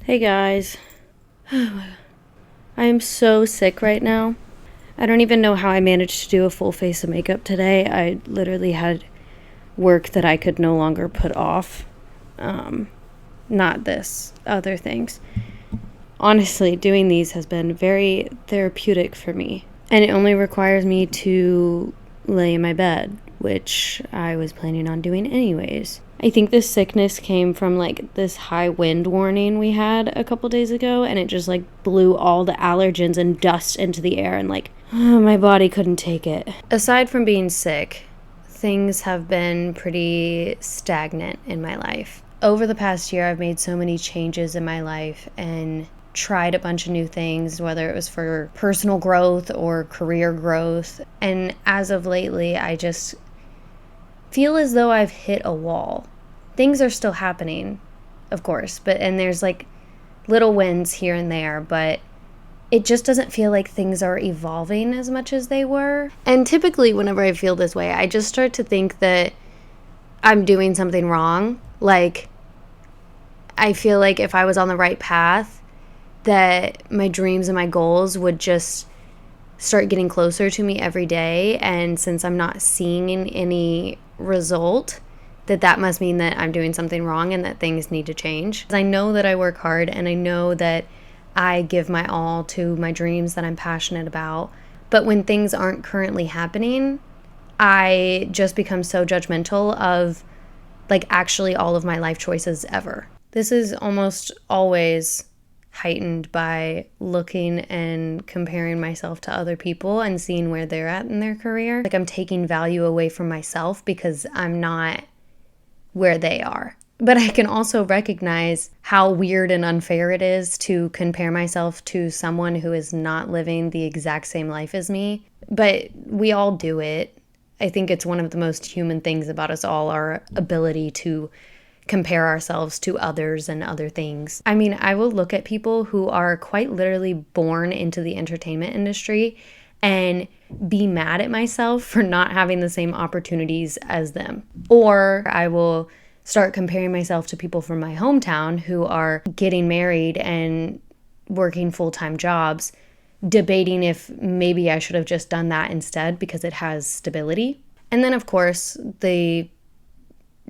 Hey guys. I am so sick right now. I don't even know how I managed to do a full face of makeup today. I literally had work that I could no longer put off. Not this, other things. Honestly, doing these has been very therapeutic for me. And it only requires me to lay in my bed, which I was planning on doing anyways. I think this sickness came from like this high wind warning we had a couple days ago, and it just like blew all the allergens and dust into the air, and like my body couldn't take it. Aside from being sick, things have been pretty stagnant in my life. Over the past year, I've made so many changes in my life and tried a bunch of new things, whether it was for personal growth or career growth. And as of lately, I just feel as though I've hit a wall. Things are still happening, of course, and there's like little wins here and there, but it just doesn't feel like things are evolving as much as they were. And typically whenever I feel this way, I just start to think that I'm doing something wrong. Like, I feel like if I was on the right path, that my dreams and my goals would just start getting closer to me every day. And since I'm not seeing any result, that must mean that I'm doing something wrong and that things need to change. I know that I work hard and I know that I give my all to my dreams that I'm passionate about. But when things aren't currently happening, I just become so judgmental of like actually all of my life choices ever. This is almost always heightened by looking and comparing myself to other people and seeing where they're at in their career. Like I'm taking value away from myself because I'm not where they are. But I can also recognize how weird and unfair it is to compare myself to someone who is not living the exact same life as me. But we all do it. I think it's one of the most human things about us all, our ability to compare ourselves to others and other things. I mean, I will look at people who are quite literally born into the entertainment industry and be mad at myself for not having the same opportunities as them. Or I will start comparing myself to people from my hometown who are getting married and working full-time jobs, debating if maybe I should have just done that instead because it has stability. And then, of course, the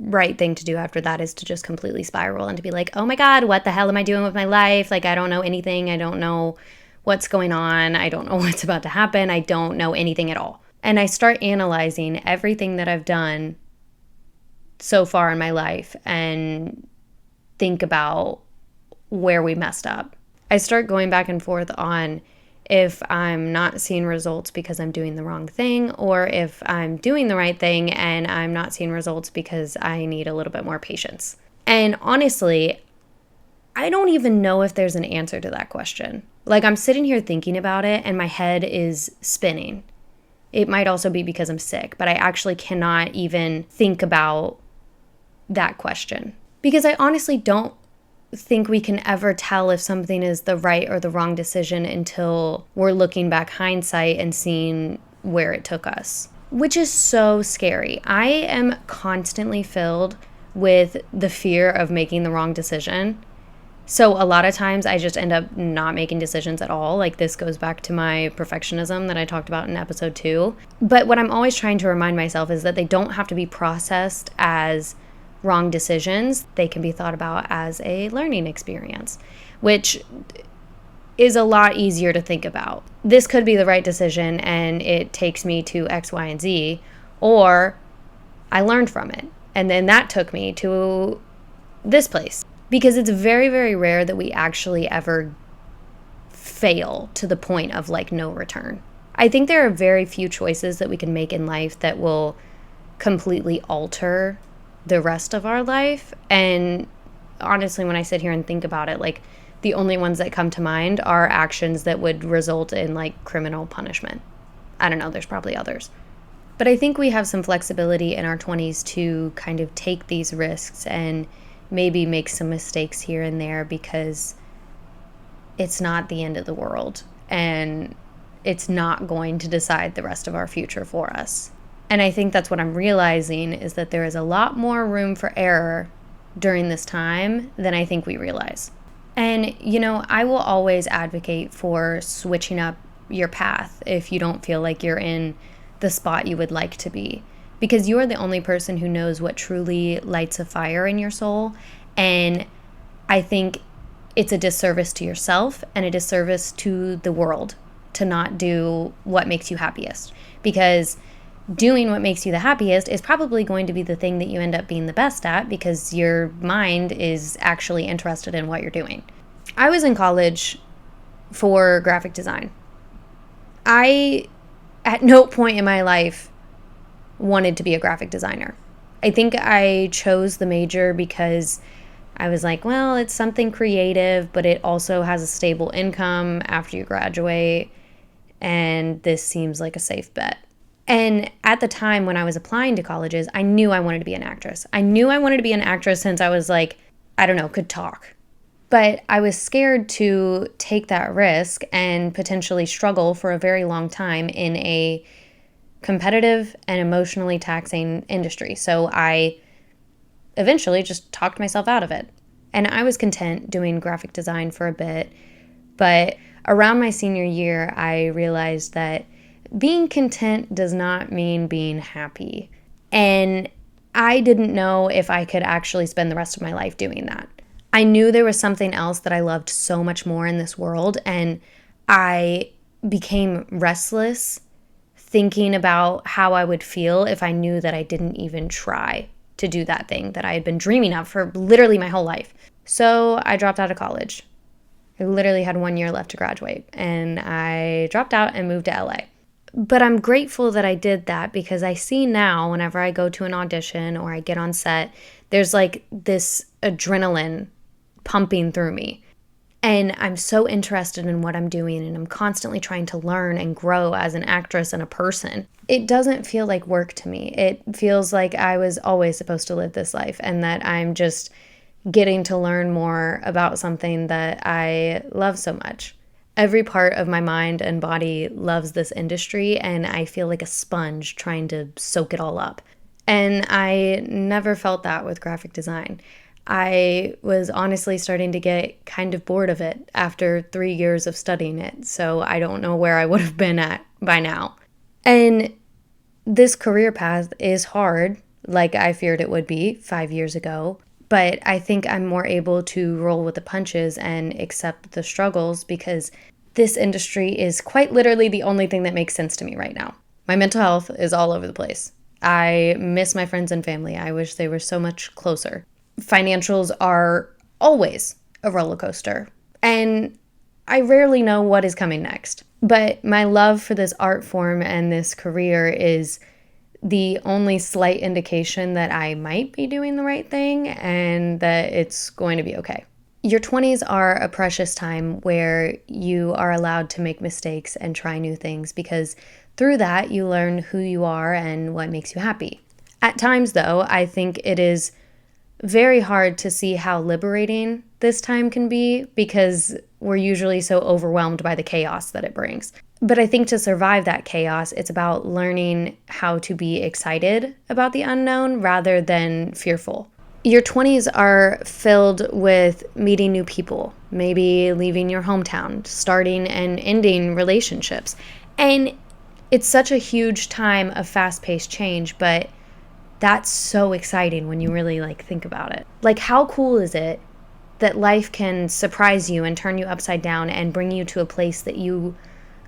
right thing to do after that is to just completely spiral and to be like, oh my God, what the hell am I doing with my life? Like, I don't know anything. I don't know what's going on. I don't know what's about to happen. I don't know anything at all. And I start analyzing everything that I've done so far in my life and think about where we messed up. I start going back and forth on if I'm not seeing results because I'm doing the wrong thing, or if I'm doing the right thing and I'm not seeing results because I need a little bit more patience. And honestly, I don't even know if there's an answer to that question. Like, I'm sitting here thinking about it and my head is spinning. It might also be because I'm sick, but I actually cannot even think about that question. Because I honestly don't think we can ever tell if something is the right or the wrong decision until we're looking back hindsight and seeing where it took us, which is so scary. I am constantly filled with the fear of making the wrong decision. So a lot of times I just end up not making decisions at all. Like, this goes back to my perfectionism that I talked about in episode 2. But what I'm always trying to remind myself is that they don't have to be processed as wrong decisions. They can be thought about as a learning experience, which is a lot easier to think about. This could be the right decision and it takes me to X, Y, and Z, or I learned from it and then that took me to this place. Because it's very, very rare that we actually ever fail to the point of like no return. I think there are very few choices that we can make in life that will completely alter the rest of our life. And honestly, when I sit here and think about it, like, the only ones that come to mind are actions that would result in like criminal punishment. I don't know, there's probably others. But I think we have some flexibility in our 20s to kind of take these risks and maybe make some mistakes here and there, because it's not the end of the world and it's not going to decide the rest of our future for us. And I think that's what I'm realizing, is that there is a lot more room for error during this time than I think we realize. And, I will always advocate for switching up your path if you don't feel like you're in the spot you would like to be. Because you are the only person who knows what truly lights a fire in your soul. And I think it's a disservice to yourself and a disservice to the world to not do what makes you happiest. Because doing what makes you the happiest is probably going to be the thing that you end up being the best at because your mind is actually interested in what you're doing. I was in college for graphic design. I, at no point in my life, wanted to be a graphic designer. I think I chose the major because I was like, well, it's something creative, but it also has a stable income after you graduate, and this seems like a safe bet. And at the time when I was applying to colleges, I knew I wanted to be an actress. I knew I wanted to be an actress since I was like, I don't know, could talk. But I was scared to take that risk and potentially struggle for a very long time in a competitive and emotionally taxing industry. So I eventually just talked myself out of it. And I was content doing graphic design for a bit. But around my senior year, I realized that being content does not mean being happy. And I didn't know if I could actually spend the rest of my life doing that. I knew there was something else that I loved so much more in this world, and I became restless thinking about how I would feel if I knew that I didn't even try to do that thing that I had been dreaming of for literally my whole life. So I dropped out of college. I literally had 1 year left to graduate, and I dropped out and moved to LA. But I'm grateful that I did that because I see now whenever I go to an audition or I get on set, there's like this adrenaline pumping through me. And I'm so interested in what I'm doing, and I'm constantly trying to learn and grow as an actress and a person. It doesn't feel like work to me. It feels like I was always supposed to live this life and that I'm just getting to learn more about something that I love so much. Every part of my mind and body loves this industry, and I feel like a sponge trying to soak it all up. And I never felt that with graphic design. I was honestly starting to get kind of bored of it after 3 years of studying it, so I don't know where I would have been at by now. And this career path is hard, like I feared it would be 5 years ago. But I think I'm more able to roll with the punches and accept the struggles because this industry is quite literally the only thing that makes sense to me right now. My mental health is all over the place. I miss my friends and family. I wish they were so much closer. Financials are always a roller coaster, and I rarely know what is coming next. But my love for this art form and this career is the only slight indication that I might be doing the right thing and that it's going to be okay. Your 20s are a precious time where you are allowed to make mistakes and try new things because through that you learn who you are and what makes you happy. At times, though, I think it is very hard to see how liberating this time can be because we're usually so overwhelmed by the chaos that it brings. But I think to survive that chaos, it's about learning how to be excited about the unknown rather than fearful. Your 20s are filled with meeting new people, maybe leaving your hometown, starting and ending relationships. And it's such a huge time of fast-paced change, but that's so exciting when you really think about it. Like, how cool is it that life can surprise you and turn you upside down and bring you to a place that you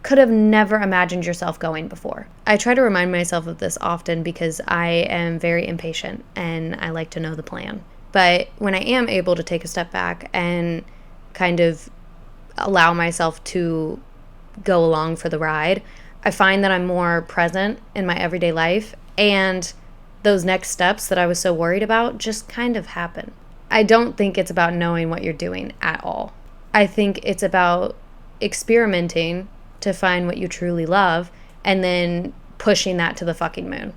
could have never imagined yourself going before? I try to remind myself of this often because I am very impatient and I like to know the plan. But when I am able to take a step back and kind of allow myself to go along for the ride, I find that I'm more present in my everyday life, and those next steps that I was so worried about just kind of happen. I don't think it's about knowing what you're doing at all. I think it's about experimenting to find what you truly love and then pushing that to the fucking moon.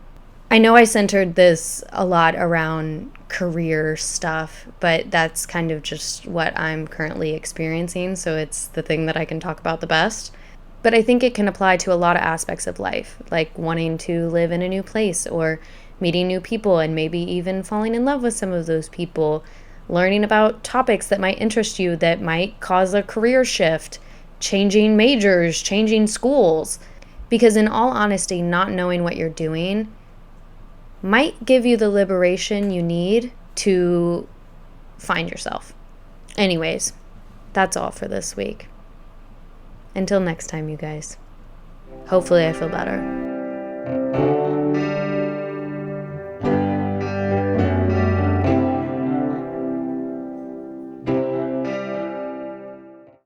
I know I centered this a lot around career stuff, but that's kind of just what I'm currently experiencing, so it's the thing that I can talk about the best. But I think it can apply to a lot of aspects of life, like wanting to live in a new place or meeting new people and maybe even falling in love with some of those people, learning about topics that might interest you that might cause a career shift, changing majors, changing schools. Because in all honesty, not knowing what you're doing might give you the liberation you need to find yourself. Anyways, that's all for this week. Until next time, you guys. Hopefully I feel better.